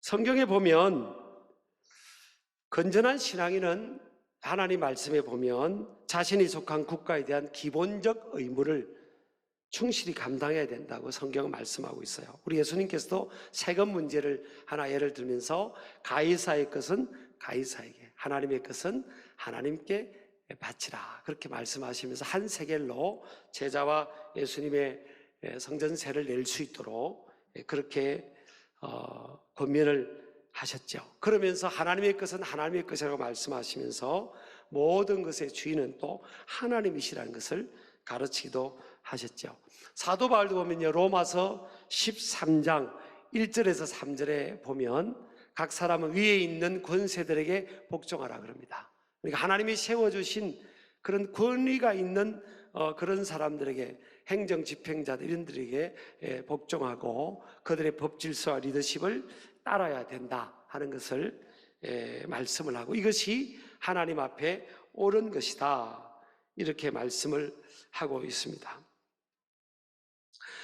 성경에 보면 건전한 신앙인은 하나님 말씀에 보면 자신이 속한 국가에 대한 기본적 의무를 충실히 감당해야 된다고 성경은 말씀하고 있어요. 우리 예수님께서도 세금 문제를 하나 예를 들면서 가이사의 것은 가이사에게, 하나님의 것은 하나님께 바치라, 그렇게 말씀하시면서 한 세겔로 제자와 예수님의 성전세를 낼 수 있도록 그렇게 권면을 하셨죠. 그러면서 하나님의 것은 하나님의 것이라고 말씀하시면서 모든 것의 주인은 또 하나님이시라는 것을 가르치기도 하셨죠. 사도 바울도 보면요, 로마서 13장 1절에서 3절에 보면 각 사람은 위에 있는 권세들에게 복종하라 그럽니다. 그러니까 하나님이 세워주신 그런 권위가 있는 그런 사람들에게, 행정 집행자들 이런들에게 복종하고 그들의 법 질서와 리더십을 따라야 된다 하는 것을 말씀을 하고, 이것이 하나님 앞에 옳은 것이다 이렇게 말씀을 하고 있습니다.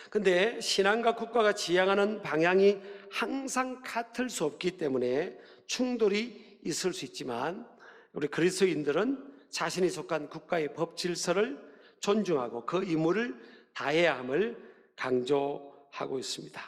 근데 신앙과 국가가 지향하는 방향이 항상 같을 수 없기 때문에 충돌이 있을 수 있지만, 우리 그리스도인들은 자신이 속한 국가의 법 질서를 존중하고 그 의무를 다해야 함을 강조하고 있습니다.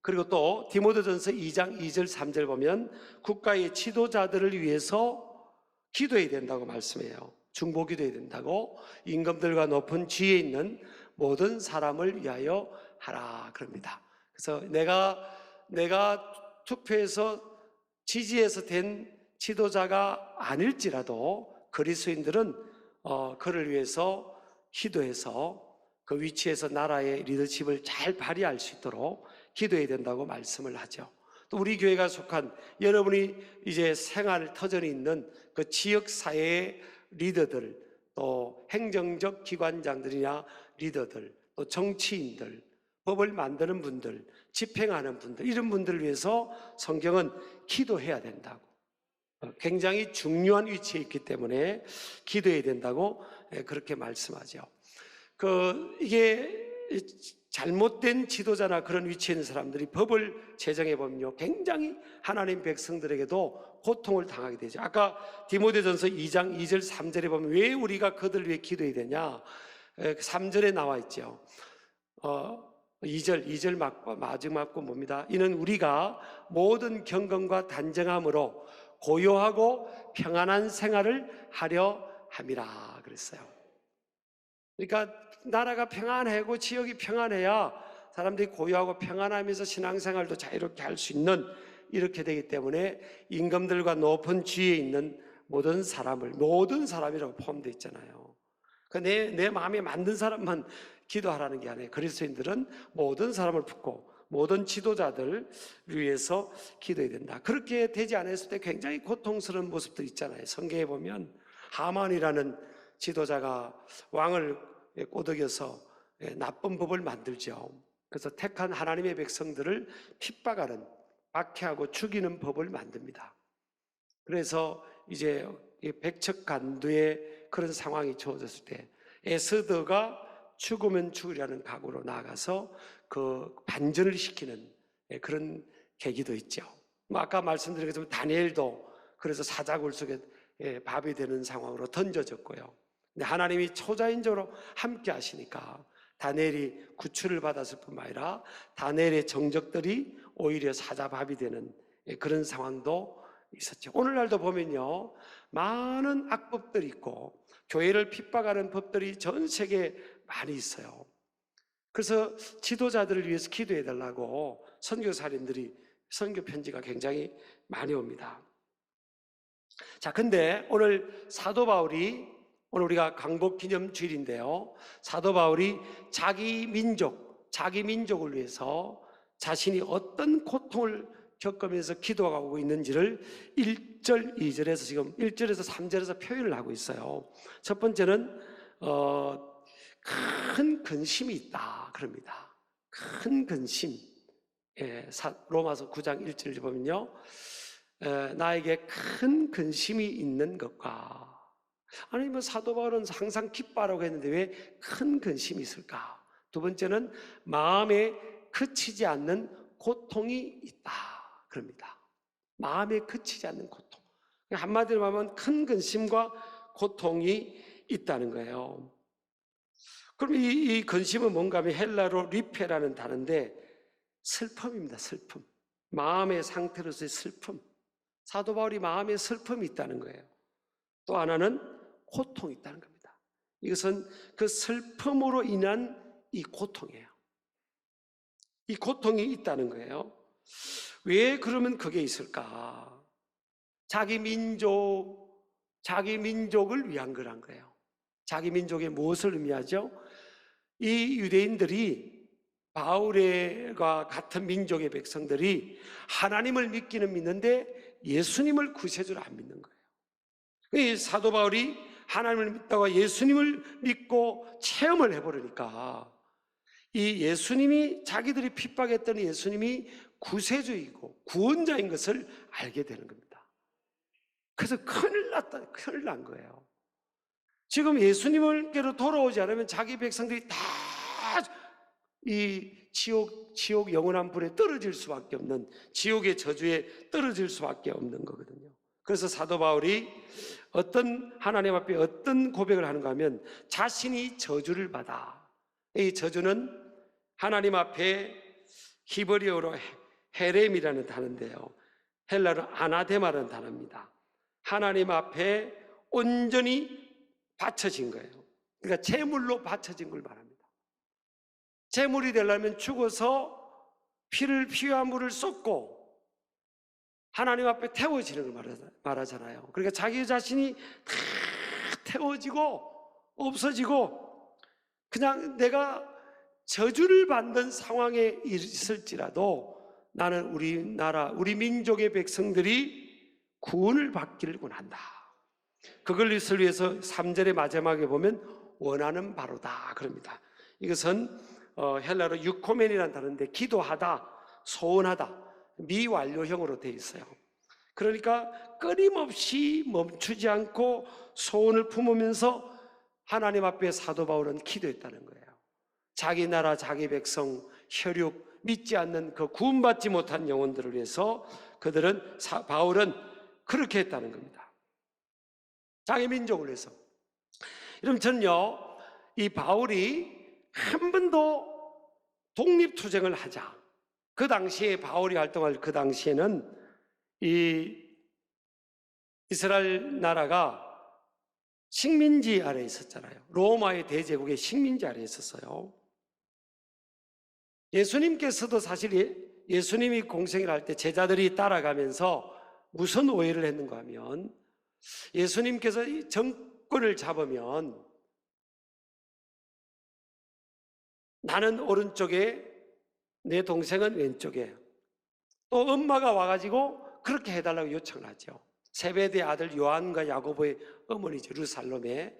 그리고 또 디모데전서 2장 2절 3절 보면 국가의 지도자들을 위해서 기도해야 된다고 말씀해요. 중보기도해야 된다고, 임금들과 높은 지위에 있는 모든 사람을 위하여 하라 그럽니다. 그래서 내가 투표해서 지지해서 된 지도자가 아닐지라도 그리스도인들은 그를 위해서 기도해서 그 위치에서 나라의 리더십을 잘 발휘할 수 있도록 기도해야 된다고 말씀을 하죠. 또 우리 교회가 속한, 여러분이 이제 생활 터전이 있는 그 지역사회의 리더들, 또 행정적 기관장들이나 리더들, 또 정치인들, 법을 만드는 분들, 집행하는 분들, 이런 분들을 위해서 성경은 기도해야 된다고, 굉장히 중요한 위치에 있기 때문에 기도해야 된다고 그렇게 말씀하죠. 이게 잘못된 지도자나 그런 위치에 있는 사람들이 법을 제정해 보면요, 굉장히 하나님 백성들에게도 고통을 당하게 되죠. 아까 디모데전서 2장 2절 3절에 보면 왜 우리가 그들 위해 기도해야 되냐, 3절에 나와 있죠. 2절 마지막 거 뭡니다? 이는 우리가 모든 경건과 단정함으로 고요하고 평안한 생활을 하려 함이라 그랬어요. 그러니까 나라가 평안하고 지역이 평안해야 사람들이 고요하고 평안하면서 신앙생활도 자유롭게 할 수 있는, 이렇게 되기 때문에 임금들과 높은 지위에 있는 모든 사람이라고 포함되어 있잖아요. 내 마음에 맞는 사람만 기도하라는 게 아니에요. 그리스도인들은 모든 사람을 품고 모든 지도자들을 위해서 기도해야 된다. 그렇게 되지 않았을 때 굉장히 고통스러운 모습들 있잖아요. 성경에 보면 하만이라는 지도자가 왕을 꼬드겨서 나쁜 법을 만들죠. 그래서 택한 하나님의 백성들을 핍박하는, 박해하고 죽이는 법을 만듭니다. 그래서 이제 백척간두의 그런 상황이 주어졌을 때 에스더가 죽으면 죽으려는 각오로 나아가서 그 반전을 시키는 그런 계기도 있죠. 아까 말씀드린 것처럼 다니엘도 그래서 사자굴 속에 밥이 되는 상황으로 던져졌고요. 근데 하나님이 초자연적으로 함께 하시니까 다니엘이 구출을 받았을 뿐만 아니라 다니엘의 정적들이 오히려 사자밥이 되는 그런 상황도 있었죠. 오늘날도 보면요, 많은 악법들이 있고 교회를 핍박하는 법들이 전 세계에 많이 있어요. 그래서 지도자들을 위해서 기도해 달라고 선교사님들이 선교 편지가 굉장히 많이 옵니다. 자, 근데 오늘 사도 바울이, 오늘 우리가 강복 기념 주일인데요, 사도 바울이 자기 민족을 위해서 자신이 어떤 고통을 겪으면서 기도하고 있는지를 1절, 2절에서 지금 1절에서 3절에서 표현을 하고 있어요. 첫 번째는 큰 근심이 있다 그럽니다. 큰 근심. 로마서 9장 1절을 보면요, 나에게 큰 근심이 있는 것과, 아니 뭐 사도 바울은 항상 기뻐하라고 했는데 왜 큰 근심이 있을까? 두 번째는 마음에 그치지 않는 고통이 있다 그럽니다. 마음에 그치지 않는 고통. 한마디로 하면 큰 근심과 고통이 있다는 거예요. 그럼 이 근심은 뭔가 하면 헬라로 리페라는 단어인데 슬픔입니다. 슬픔. 마음의 상태로서의 슬픔. 사도 바울이 마음에 슬픔이 있다는 거예요. 또 하나는 고통이 있다는 겁니다. 이것은 그 슬픔으로 인한 이 고통이에요. 이 고통이 있다는 거예요. 왜 그러면 그게 있을까? 자기 민족을 위한 거란 거예요. 자기 민족의 무엇을 의미하죠? 이 유대인들이 바울과 같은 민족의 백성들이 하나님을 믿기는 믿는데 예수님을 구세주로 안 믿는 거예요. 이 사도 바울이 하나님을 믿다가 예수님을 믿고 체험을 해버리니까 이 예수님이 자기들이 핍박했던 예수님이 구세주이고 구원자인 것을 알게 되는 겁니다. 그래서 큰일 난 거예요. 지금 예수님께로 돌아오지 않으면 자기 백성들이 다 이 지옥 영원한 불에 떨어질 수밖에 없는, 지옥의 저주에 떨어질 수밖에 없는 거거든요. 그래서 사도 바울이 하나님 앞에 어떤 고백을 하는가 하면 자신이 저주를 받아. 이 저주는 하나님 앞에 히브리어로 헤렘이라는 단어인데요, 헬라로 아나데마라는 단어입니다. 하나님 앞에 온전히 바쳐진 거예요. 그러니까 제물로 바쳐진 걸 말합니다. 제물이 되려면 죽어서 피와 물을 쏟고 하나님 앞에 태워지는 걸 말하잖아요. 그러니까 자기 자신이 다 태워지고 없어지고 그냥 내가 저주를 받는 상황에 있을지라도 나는 우리 민족의 백성들이 구원을 받기를 원한다. 그것을 위해서 3절의 마지막에 보면 원하는 바로다 그럽니다. 이것은 헬라로 유코멘이라는 단어인데 기도하다, 소원하다, 미완료형으로 되어 있어요. 그러니까 끊임없이 멈추지 않고 소원을 품으면서 하나님 앞에 사도 바울은 기도했다는 거예요. 자기 나라, 자기 백성, 혈육, 믿지 않는 그 구원받지 못한 영혼들을 위해서 바울은 그렇게 했다는 겁니다. 자기 민족을 위해서. 그럼 저는요, 이 바울이 한 번도 독립투쟁을 하자. 그 당시에 바울이 활동할 그 당시에는 이 이스라엘 나라가 식민지 아래에 있었잖아요. 로마의 대제국의 식민지 아래에 있었어요. 예수님께서도 사실 예수님이 공생을 할 때 제자들이 따라가면서 무슨 오해를 했는가 하면 예수님께서 이 정권을 잡으면 나는 오른쪽에 내 동생은 왼쪽에, 또 엄마가 와가지고 그렇게 해달라고 요청을 하죠. 세베대의 아들 요한과 야고보의 어머니 예루살렘에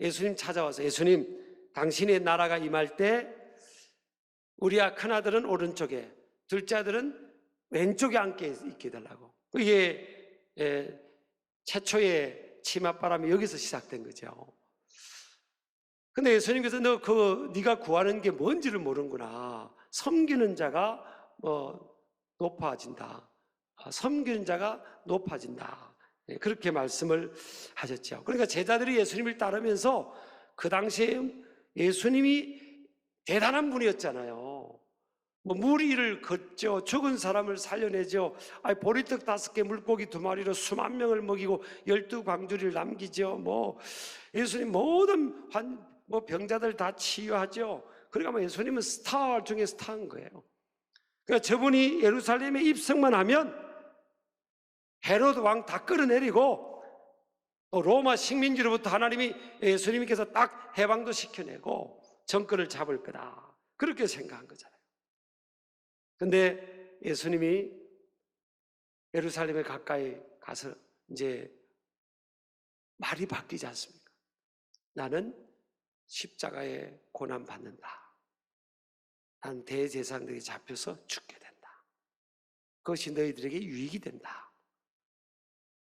예수님 찾아와서 예수님, 당신의 나라가 임할 때 우리 큰아들은 오른쪽에, 둘째 아들은 왼쪽에 앉게 있게 해달라고. 이게 최초의 치맛바람이 여기서 시작된 거죠. 근데 예수님께서 네가 구하는 게 뭔지를 모르는구나. 섬기는 자가 높아진다. 섬기는 자가 높아진다. 그렇게 말씀을 하셨죠. 그러니까 제자들이 예수님을 따르면서 그 당시에 예수님이 대단한 분이었잖아요. 무리를 걷죠. 죽은 사람을 살려내죠. 보리떡 5개 물고기 2마리로 수만 명을 먹이고 12광주리를 남기죠. 예수님 모든 병자들 다 치유하죠. 그러니까 예수님은 스타 중에 스타인 거예요. 그러니까 저분이 예루살렘에 입성만 하면 헤로드 왕 다 끌어내리고 또 로마 식민지로부터 하나님이 예수님께서 딱 해방도 시켜내고 정권을 잡을 거다. 그렇게 생각한 거잖아요. 근데 예수님이 예루살렘에 가까이 가서 이제 말이 바뀌지 않습니까? 나는 십자가에 고난 받는다. 난 대제사장들에게 잡혀서 죽게 된다. 그것이 너희들에게 유익이 된다.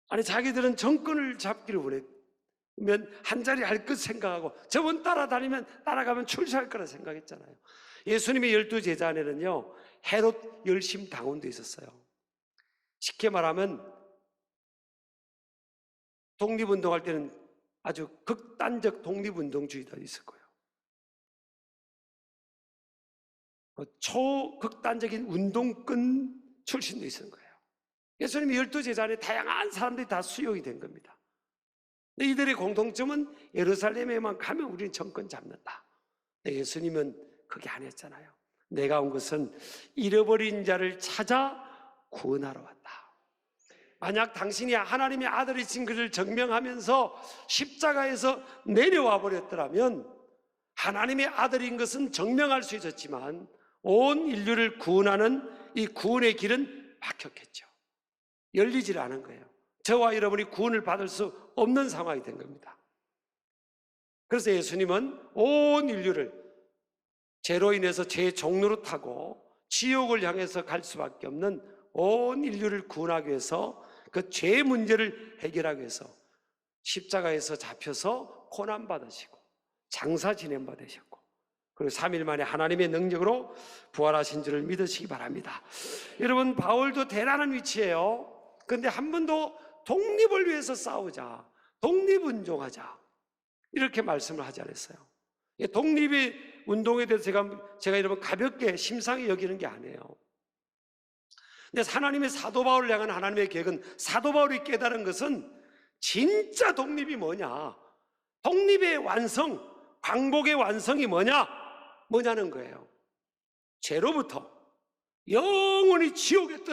아니, 자기들은 정권을 잡기를 원했으면 한 자리 할 것 생각하고 저분 따라가면 출세할 거라 생각했잖아요. 예수님의 12제자 안에는요 헤롯 열심 당원도 있었어요. 쉽게 말하면 독립운동할 때는 아주 극단적 독립운동주의도 있을 거예요. 초극단적인 운동권 출신도 있는 거예요. 예수님이 12제자 안에 다양한 사람들이 다 수용이 된 겁니다. 근데 이들의 공통점은 예루살렘에만 가면 우리는 정권 잡는다. 근데 예수님은 그게 아니었잖아요. 내가 온 것은 잃어버린 자를 찾아 구원하러 왔다. 만약 당신이 하나님의 아들이신 것을 증명하면서 십자가에서 내려와 버렸더라면 하나님의 아들인 것은 증명할 수 있었지만 온 인류를 구원하는 이 구원의 길은 막혔겠죠. 열리질 않은 거예요. 저와 여러분이 구원을 받을 수 없는 상황이 된 겁니다. 그래서 예수님은 온 인류를 죄로 인해서 죄의 종로로 타고 지옥을 향해서 갈 수밖에 없는 온 인류를 구원하기 위해서 그 죄의 문제를 해결하기 위해서 십자가에서 잡혀서 고난받으시고 장사 지냄받으셨고 그리고 3일 만에 하나님의 능력으로 부활하신 줄을 믿으시기 바랍니다. 여러분, 바울도 대단한 위치예요. 그런데 한 번도 독립을 위해서 싸우자, 독립운동하자 이렇게 말씀을 하지 않았어요. 독립의 운동에 대해서 제가 여러분 가볍게 심상히 여기는 게 아니에요. 근데 하나님의 사도 바울을 향한 하나님의 계획은, 사도 바울이 깨달은 것은 진짜 독립이 뭐냐, 독립의 완성, 광복의 완성이 뭐냐는 거예요. 죄로부터 영원히 지옥에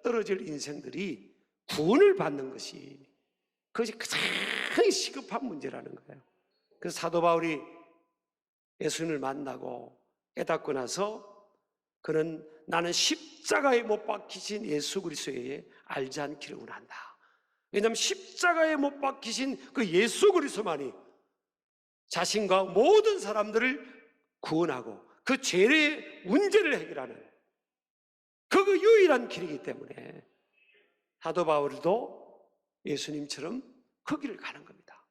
떨어질 인생들이 구원을 받는 것이, 그것이 가장 시급한 문제라는 거예요. 그래서 사도 바울이 예수님을 만나고 깨닫고 나서 그는 나는 십자가에 못 박히신 예수 그리스도 외에 알지 않기를 원한다. 왜냐하면 십자가에 못 박히신 그 예수 그리스도만이 자신과 모든 사람들을 구원하고 그 죄의 문제를 해결하는 그 유일한 길이기 때문에 사도 바울도 예수님처럼 그 길을 가는 겁니다.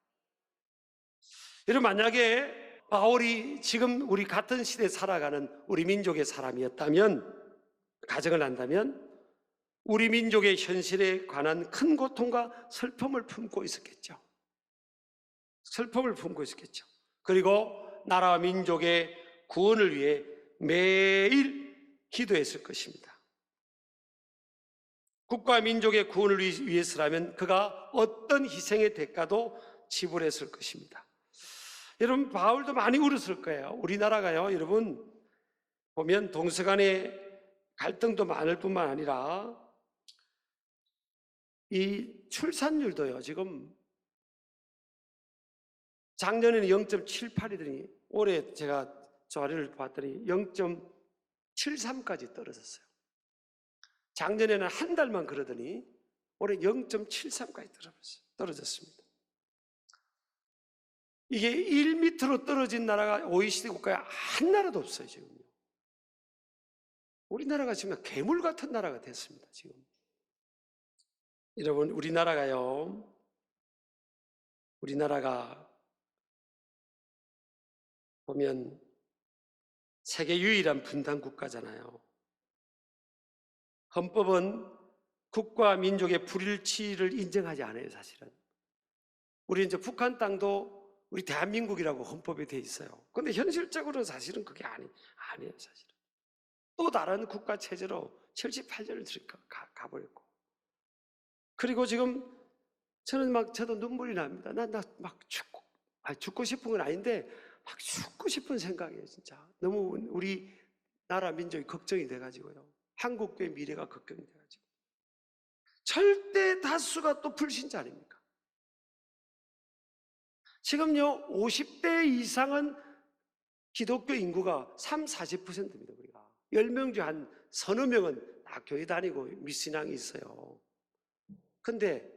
여러분, 만약에 바울이 지금 우리 같은 시대에 살아가는 우리 민족의 사람이었다면, 가정을 한다면 우리 민족의 현실에 관한 큰 고통과 슬픔을 품고 있었겠죠. 슬픔을 품고 있었겠죠. 그리고 나라와 민족의 구원을 위해 매일 기도했을 것입니다. 국가 민족의 구원을 위해서라면 그가 어떤 희생의 대가도 지불했을 것입니다. 여러분, 바울도 많이 울었을 거예요. 우리나라가요, 여러분 보면 동서간의 갈등도 많을 뿐만 아니라 이 출산율도요, 지금 작년에는 0.78이더니 올해 제가 자료를 봤더니 0.73까지 떨어졌어요. 작년에는 한 달만 그러더니 올해 0.73까지 떨어졌습니다. 이게 1m로 떨어진 나라가 OECD 국가에 한 나라도 없어요, 지금요. 우리나라가 지금 괴물 같은 나라가 됐습니다, 지금. 여러분, 우리나라가 보면 세계 유일한 분단 국가잖아요. 헌법은 국가 민족의 불일치를 인정하지 않아요, 사실은. 우리 이제 북한 땅도 우리 대한민국이라고 헌법에 돼 있어요. 그런데 현실적으로 사실은 그게 아니에요, 사실은. 또 다른 국가 체제로 78년을 가버렸고. 그리고 지금 저도 눈물이 납니다. 나 막 죽고 싶은 건 아닌데 막 죽고 싶은 생각이에요, 진짜. 너무 우리 나라 민족이 걱정이 돼가지고요. 한국교회 미래가 걱정이 돼가지고. 절대 다수가 또 불신자 아닙니까? 지금요, 50대 이상은 기독교 인구가 40%입니다, 우리가. 10명 중 한 서너 명은 교회 다니고 미신앙이 있어요. 근데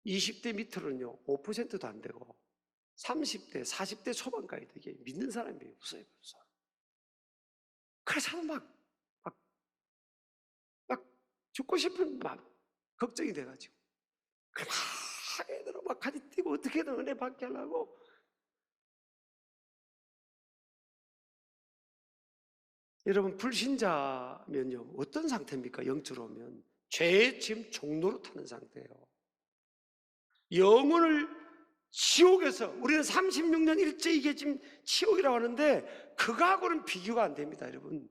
20대 밑으로는요, 5%도 안 되고 30대, 40대 초반까지 되게 믿는 사람이 없어요. 그래서 막 죽고 싶은 마음, 걱정이 돼가지고. 애들은 막 같이 뛰고 어떻게든 은혜 받게 하려고. 여러분, 불신자면요, 어떤 상태입니까? 영적으로 오면 죄의 지금 종로로 타는 상태예요. 영혼을 지옥에서, 우리는 36년 일제 이게 지금 지옥이라고 하는데 그거하고는 비교가 안 됩니다, 여러분.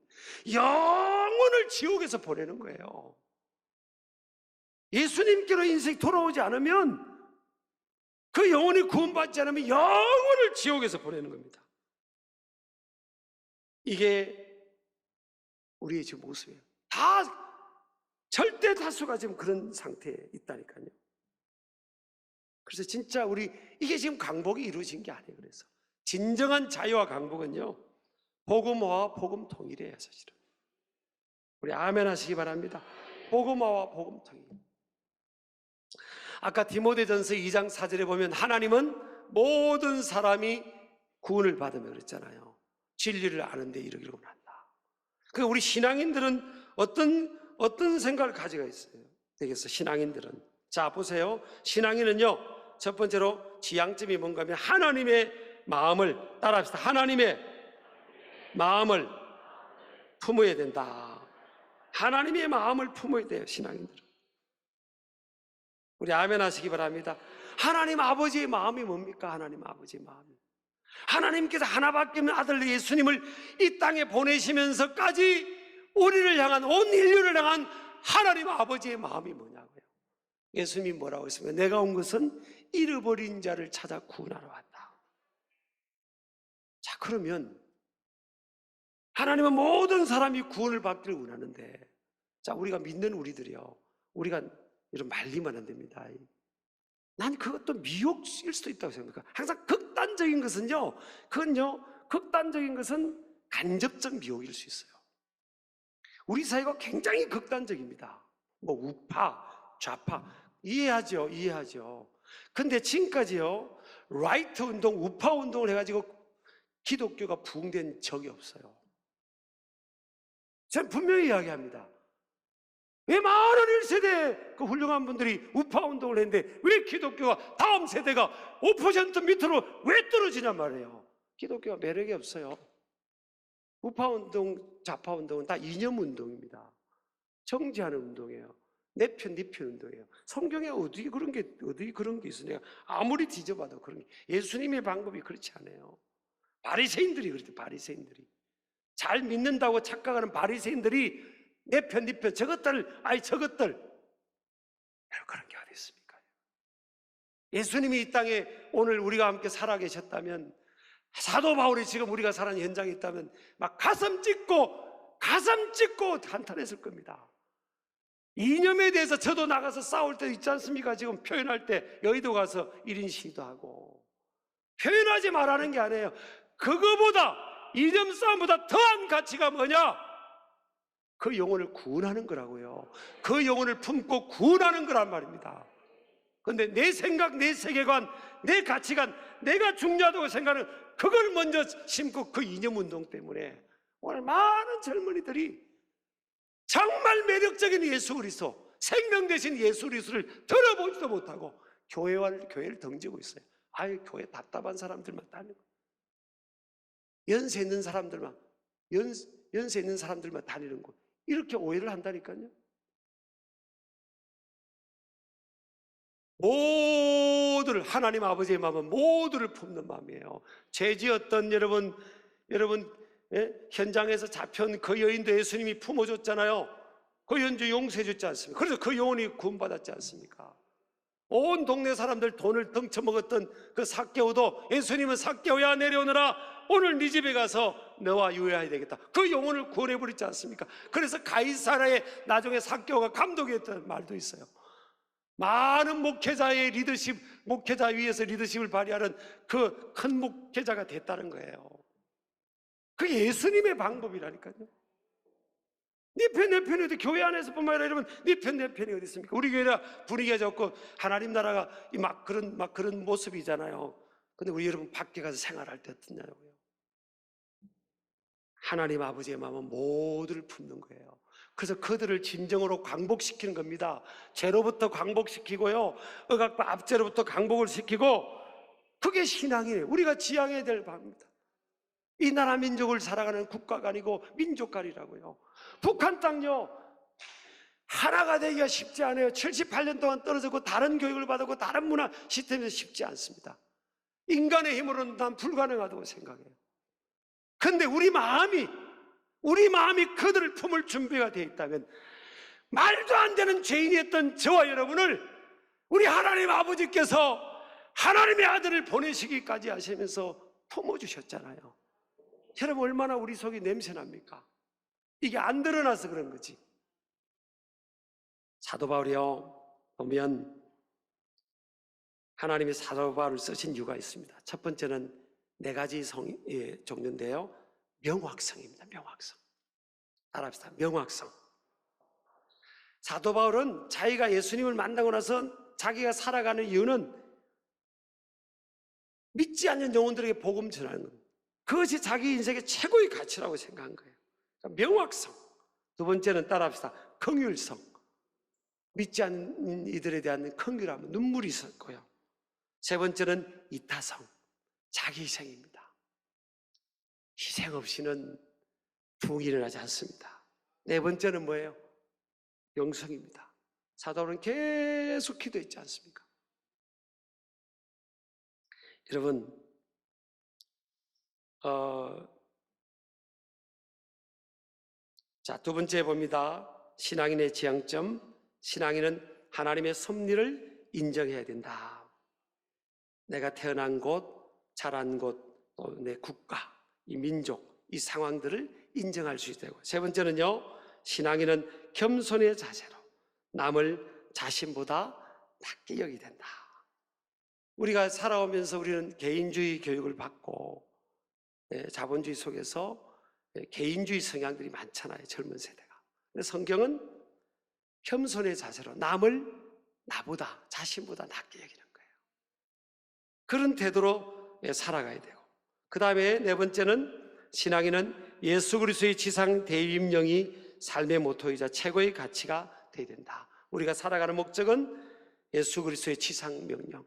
영혼을 지옥에서 보내는 거예요. 예수님께로 인생이 돌아오지 않으면, 그 영혼이 구원받지 않으면 영혼을 지옥에서 보내는 겁니다. 이게 우리의 지금 모습이에요. 다 절대 다수가 지금 그런 상태에 있다니까요. 그래서 진짜 이게 지금 강복이 이루어진 게 아니에요. 그래서 진정한 자유와 강복은요, 복음화와 복음 통일이에요, 사실은. 우리 아멘 하시기 바랍니다. 복음화와 복음 통일. 아까 디모데전서 2장 4절에 보면 하나님은 모든 사람이 구원을 받으며 그랬잖아요. 진리를 아는 데 이르기를 원한다. 그러니까 우리 신앙인들은 어떤 생각을 가지고 있어요? 되겠어, 신앙인들은. 자, 보세요. 신앙인은요, 첫 번째로 지향점이 뭔가 하면 하나님의 마음을, 따라합시다. 하나님의 마음을 품어야 된다. 하나님의 마음을 품어야 돼요, 신앙인들은. 우리 아멘 하시기 바랍니다. 하나님 아버지의 마음이 뭡니까? 하나님 아버지의 마음이, 하나님께서 하나밖에 없는 아들 예수님을 이 땅에 보내시면서까지 우리를 향한, 온 인류를 향한 하나님 아버지의 마음이 뭐냐고요. 예수님이 뭐라고 했습니까? 내가 온 것은 잃어버린 자를 찾아 구원하러 왔다. 자, 그러면 하나님은 모든 사람이 구원을 받기를 원하는데, 자, 우리가 믿는 우리들이요, 우리가 이런 말리면 안 됩니다. 난 그것도 미혹일 수도 있다고 생각합니다. 항상 극단적인 것은요, 극단적인 것은 간접적 미혹일 수 있어요. 우리 사회가 굉장히 극단적입니다. 뭐 우파, 좌파 이해하죠. 근데 지금까지요, 라이트 운동, 우파 운동을 해가지고 기독교가 부흥된 적이 없어요. 저는 분명히 이야기합니다. 왜 많은 1세대 그 훌륭한 분들이 우파 운동을 했는데 왜 기독교가 다음 세대가 5% 밑으로 왜 떨어지냔 말이에요. 기독교가 매력이 없어요. 우파 운동, 좌파 운동은 다 이념 운동입니다. 정지하는 운동이에요. 내 편, 네 편 운동이에요. 성경에 어디 그런 게 있어? 내가 아무리 뒤져봐도 그런 게, 예수님의 방법이 그렇지 않아요. 바리새인들이 그랬대, 바리새인들이. 잘 믿는다고 착각하는 바리새인들이 내 편, 네 편, 저것들 그런 게 어디 있습니까? 예수님이 이 땅에 오늘 우리가 함께 살아계셨다면, 사도 바울이 지금 우리가 사는 현장에 있다면 막 가슴 찢고 한탄했을 겁니다. 이념에 대해서 저도 나가서 싸울 때 있지 않습니까? 지금 표현할 때 여의도 가서 1인 시위도 하고. 표현하지 말라는 게 아니에요. 그거보다, 이념 싸움보다 더한 가치가 뭐냐? 그 영혼을 구원하는 거라고요. 그 영혼을 품고 구원하는 거란 말입니다. 그런데 내 생각, 내 세계관, 내 가치관, 내가 중요하다고 생각하는 그걸 먼저 심고, 그 이념운동 때문에 오늘 많은 젊은이들이 정말 매력적인 예수 그리스도, 생명 되신 예수 그리스도를 들어보지도 못하고 교회를 덩지고 있어요. 아유, 교회 답답한 사람들만 다니는 거예요. 연세 있는 사람들만 다니는 거, 이렇게 오해를 한다니까요. 모두를, 하나님 아버지의 마음은 모두를 품는 마음이에요. 죄지었던 여러분 현장에서 잡혀온 그 여인도 예수님이 품어줬잖아요. 그 여인도 용서해줬지 않습니까? 그래서 그 영혼이 구원받았지 않습니까? 온 동네 사람들 돈을 덩쳐먹었던 그 삭개오도 예수님은 삭개오야 내려오너라, 오늘 네 집에 가서 너와 유해해야 되겠다. 그 영혼을 구원해버리지 않습니까? 그래서 가이사라에 나중에 삭개오가 감독이었다는 말도 있어요. 많은 목회자의 리더십, 목회자 위에서 리더십을 발휘하는 그 큰 목회자가 됐다는 거예요. 그게 예수님의 방법이라니까요. 네 편, 내 편이 어디, 교회 안에서뿐만 아니라 여러분, 네 편, 내 편이 어디 있습니까? 우리 교회가 분위기가 좋고 하나님 나라가 막 그런 모습이잖아요. 근데 우리 여러분 밖에 가서 생활할 때 어떠냐고요? 하나님 아버지의 마음은 모두를 품는 거예요. 그래서 그들을 진정으로 광복시키는 겁니다. 죄로부터 광복시키고요, 억압과 압제로부터 광복을 시키고, 그게 신앙이에요. 우리가 지향해야 될 바입니다. 이 나라 민족을 살아가는 국가가 아니고 민족가리라고요. 북한 땅요, 하나가 되기가 쉽지 않아요. 78년 동안 떨어졌고 다른 교육을 받았고 다른 문화 시스템에서 쉽지 않습니다. 인간의 힘으로는 난 불가능하다고 생각해요. 근데 우리 마음이 그들을 품을 준비가 되어 있다면 말도 안 되는 죄인이었던 저와 여러분을 우리 하나님 아버지께서 하나님의 아들을 보내시기까지 하시면서 품어주셨잖아요. 여러분 얼마나 우리 속이 냄새납니까? 이게 안 드러나서 그런 거지. 사도 바울이요 보면 하나님이 사도 바울을 쓰신 이유가 있습니다. 첫 번째는 4가지 종류인데요. 명확성입니다. 명확성. 따라합시다. 명확성. 사도 바울은 자기가 예수님을 만나고 나서 자기가 살아가는 이유는 믿지 않는 영혼들에게 복음 전하는 겁니다. 그것이 자기 인생의 최고의 가치라고 생각한 거예요. 명확성. 두 번째는 따라합시다. 긍휼성. 믿지 않는 이들에 대한 긍휼함, 눈물이 있었고요. 세 번째는 이타성. 자기 희생입니다. 희생 없이는 부흥이 일어나지 않습니다. 네 번째는 뭐예요? 영성입니다. 사도 바울은 계속 기도했지 않습니까? 여러분, 두 번째 봅니다. 신앙인의 지향점. 신앙인은 하나님의 섭리를 인정해야 된다. 내가 태어난 곳, 자란 곳, 또 내 국가, 이 민족, 이 상황들을 인정할 수 있다고. 세 번째는요, 신앙인은 겸손의 자세로 남을 자신보다 낮게 여기야 된다. 우리가 살아오면서 우리는 개인주의 교육을 받고 자본주의 속에서 개인주의 성향들이 많잖아요. 젊은 세대가. 근데 성경은 겸손의 자세로 남을 나보다 자신보다 낮게 여기는 거예요. 그런 태도로 살아가야 되고, 그 다음에 네 번째는 신앙인은 예수 그리스도의 지상 대임령이 삶의 모토이자 최고의 가치가 되어야 된다. 우리가 살아가는 목적은 예수 그리스도의 지상 명령,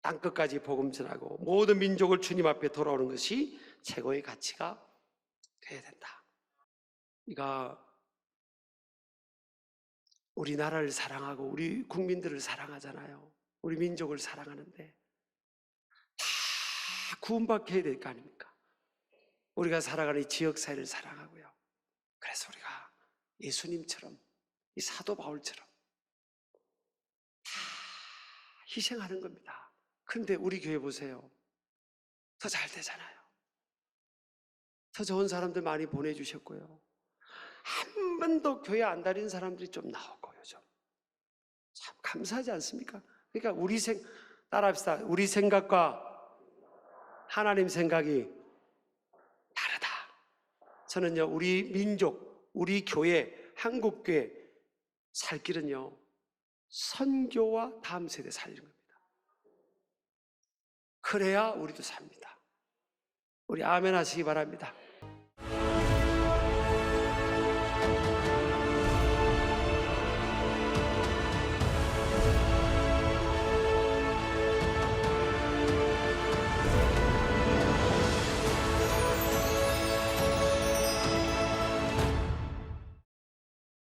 땅끝까지 복음 전하고 모든 민족을 주님 앞에 돌아오는 것이 최고의 가치가 되어야 된다. 우리가 우리나라를 사랑하고 우리 국민들을 사랑하잖아요. 우리 민족을 사랑하는데 다 구원받게 해야 될 거 아닙니까? 우리가 살아가는 이 지역사회를 사랑하고요. 그래서 우리가 예수님처럼, 이 사도 바울처럼 다 희생하는 겁니다. 그런데 우리 교회 보세요. 더 잘 되잖아요. 더 좋은 사람들 많이 보내주셨고요. 한 번도 교회 안 다니는 사람들이 좀 나오고 요즘 참 감사하지 않습니까? 그러니까 따라합시다. 우리 생각과 하나님 생각이 다르다. 저는요, 우리 민족, 우리 교회, 한국교회 살 길은요, 선교와 다음 세대 살리는 겁니다. 그래야 우리도 삽니다. 우리 아멘 하시기 바랍니다.